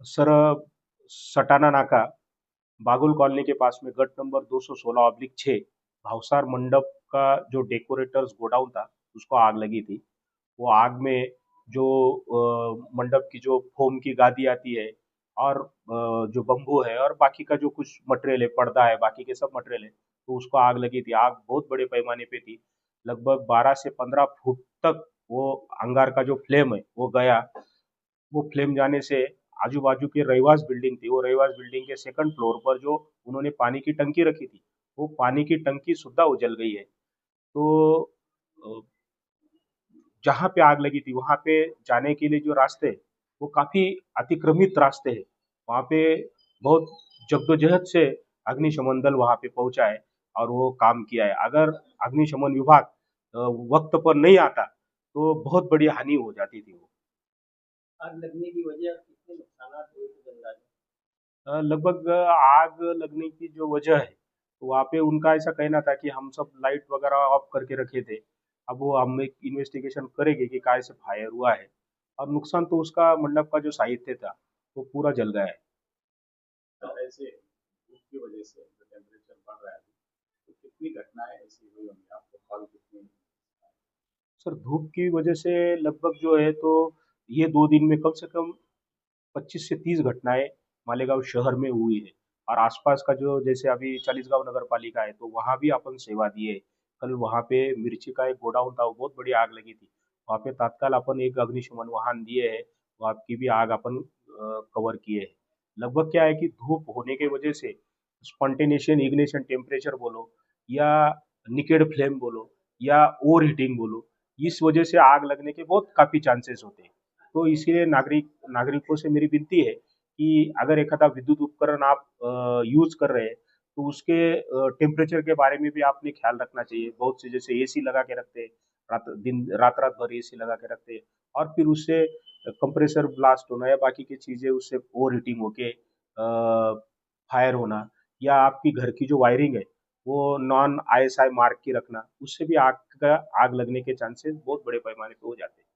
Sir, सटाना नाका, Bagul colony के पास में गट नंबर 216/6 भावसार मंडप का जो डेकोरेटर्स गोडाउन था, उसको आग लगी थी। वो आग में जो मंडप की जो फोम की गादी आती है और जो बम्बू है और बाकी का जो कुछ मटेरियल है, पर्दा है, बाकी के सब मटेरियल है, तो उसको आग लगी थी। आग बहुत बड़े पैमाने पे थी, लगभग 12 से 15 फुट तक वो अंगार का जो फ्लेम है वो गया। वो फ्लेम जाने से आजू बाजू की रहीवास बिल्डिंग थी, वो रहीवास बिल्डिंग के सेकंड फ्लोर पर जो उन्होंने पानी की टंकी रखी थी, वो पानी की टंकी सुद्धा उजल गई है। तो अ, जहाँ पे आग लगी थी वहां पे जाने के लिए जो रास्ते हैं, वो काफी अतिक्रमित रास्ते हैं। वहां पे बहुत जद्दोजहद से अग्निशमन दल वहां पे पहुंचा है और वो काम किया है। अगर अग्निशमन विभाग वक्त पर नहीं आता तो बहुत बड़ी हानि हो जाती थी वो। आग लगने की वजह कितने नुकसान हुए थे अंदाजा? लगभग आग लगने की जो वजह है, तो वहाँ पे उनका ऐसा कहना था कि हम सब लाइट वगैरह ऑफ करके रखे थे। अब वो हम एक इन्वेस्टिगेशन करेंगे कि काय से फायर हुआ है। और नुकसान तो उसका मंडप का जो साहित्य था वो पूरा जल गया है। तो ऐसे धूप की वजह से जो टेम्परेचर बढ़ रहा है, तो कितनी घटनाएं ऐसी हुई होंगी, आपको कॉल कितनी? सर, धूप की वजह से लगभग जो है तो ये 2 दिन में कम से कम 25 से 30 घटनाएं मालेगांव शहर में हुई है। और आसपास का जो जैसे अभी चालीसगांव नगर पालिका है तो वहाँ भी अपन सेवा दिए। कल वहाँ पे मिर्ची का एक गोडाउन था, वो बहुत बड़ी आग लगी थी। वहाँ पे तत्काल अपन एक अग्निशमन वाहन दिए है, वहाँ की भी आग अपन कवर किए है। लगभग क्या है कि धूप होने की वजह से स्पॉन्टेनियस इग्निशन टेम्परेचर बोलो या निकेड फ्लेम बोलो या ओवर हीटिंग बोलो, इस वजह से आग लगने के बहुत काफी चांसेस होते हैं। तो इसीलिए नागरिकों से मेरी विनती है कि अगर एखादा विद्युत उपकरण आप यूज कर रहे हैं तो उसके टेम्परेचर के बारे में भी आपने ख्याल रखना चाहिए। बहुत से जैसे एसी लगा के रखते हैं, रात रात भर एसी लगा के रखते हैं और फिर उससे कंप्रेसर ब्लास्ट होना या बाकी की चीजें उससे ओवर हीटिंग होके फायर होना, या आपकी घर की जो वायरिंग है वो नॉन आईएसआई मार्क की रखना, उससे भी आग लगने के चांसेस बहुत बड़े पैमाने पे हो जाते हैं।